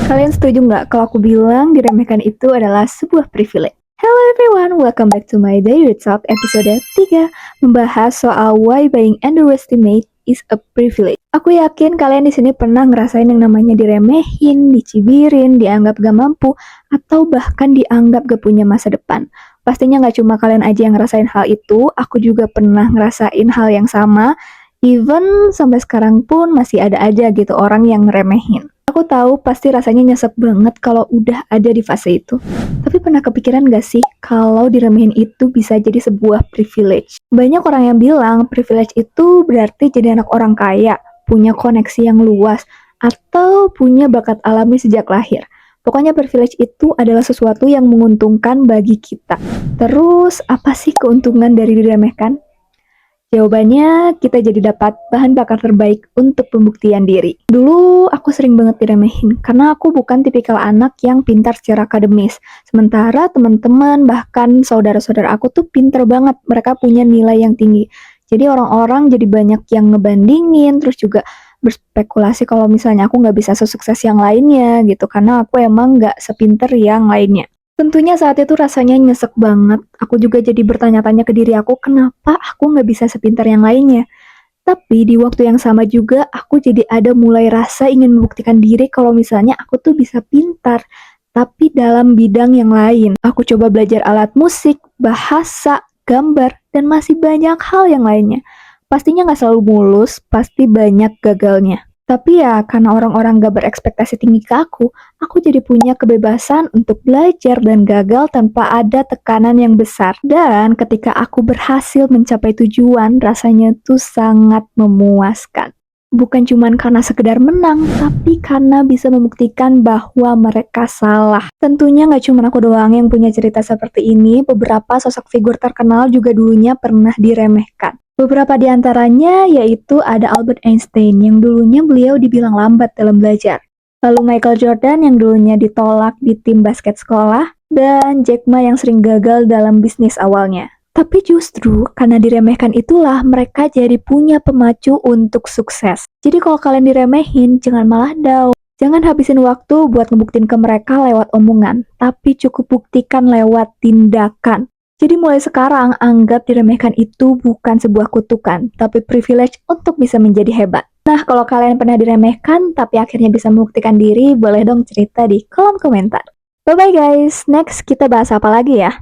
Kalian setuju nggak kalau aku bilang diremehkan itu adalah sebuah privilege? Hello everyone, welcome back to my Daily Talk episode 3, membahas soal why being underestimated is a privilege. Aku yakin kalian di sini pernah ngerasain yang namanya diremehin, dicibirin, dianggap gak mampu, atau bahkan dianggap gak punya masa depan. Pastinya gak cuma kalian aja yang ngerasain hal itu, aku juga pernah ngerasain hal yang sama, even sampai sekarang pun masih ada aja gitu orang yang ngeremehin. Aku tahu pasti rasanya nyesek banget kalau udah ada di fase itu. Tapi pernah kepikiran gak sih kalau diremehin itu bisa jadi sebuah privilege? Banyak orang yang bilang privilege itu berarti jadi anak orang kaya, punya koneksi yang luas, atau punya bakat alami sejak lahir. Pokoknya privilege itu adalah sesuatu yang menguntungkan bagi kita. Terus, apa sih keuntungan dari diremehkan? Jawabannya, kita jadi dapat bahan bakar terbaik untuk pembuktian diri. Dulu, aku sering banget diremehin, karena aku bukan tipikal anak yang pintar secara akademis. Sementara teman-teman, bahkan saudara-saudara aku tuh pintar banget, mereka punya nilai yang tinggi. Jadi orang-orang jadi banyak yang ngebandingin, terus juga berspekulasi kalau misalnya aku nggak bisa sesukses yang lainnya gitu, karena aku emang nggak sepinter yang lainnya. Tentunya saat itu rasanya nyesek banget. Aku juga jadi bertanya-tanya ke diri aku, kenapa aku nggak bisa sepintar yang lainnya? Tapi di waktu yang sama juga, aku jadi ada mulai rasa ingin membuktikan diri kalau misalnya aku tuh bisa pintar, tapi dalam bidang yang lain. Aku coba belajar alat musik, bahasa, gambar, dan masih banyak hal yang lainnya. Pastinya nggak selalu mulus, pasti banyak gagalnya. Tapi ya, karena orang-orang gak berekspektasi tinggi ke aku jadi punya kebebasan untuk belajar dan gagal tanpa ada tekanan yang besar. Dan ketika aku berhasil mencapai tujuan, rasanya tuh sangat memuaskan. Bukan cuma karena sekedar menang, tapi karena bisa membuktikan bahwa mereka salah. Tentunya gak cuma aku doang yang punya cerita seperti ini, beberapa sosok figur terkenal juga dulunya pernah diremehkan. Beberapa di antaranya yaitu ada Albert Einstein yang dulunya beliau dibilang lambat dalam belajar. Lalu Michael Jordan yang dulunya ditolak di tim basket sekolah, dan Jack Ma yang sering gagal dalam bisnis awalnya. Tapi justru karena diremehkan itulah mereka jadi punya pemacu untuk sukses. Jadi kalau kalian diremehin, jangan malah down. Jangan habisin waktu buat ngebuktiin ke mereka lewat omongan, tapi cukup buktikan lewat tindakan. Jadi mulai sekarang, anggap diremehkan itu bukan sebuah kutukan, tapi privilege untuk bisa menjadi hebat. Nah, kalau kalian pernah diremehkan, tapi akhirnya bisa membuktikan diri, boleh dong cerita di kolom komentar. Bye-bye guys, next kita bahas apa lagi ya?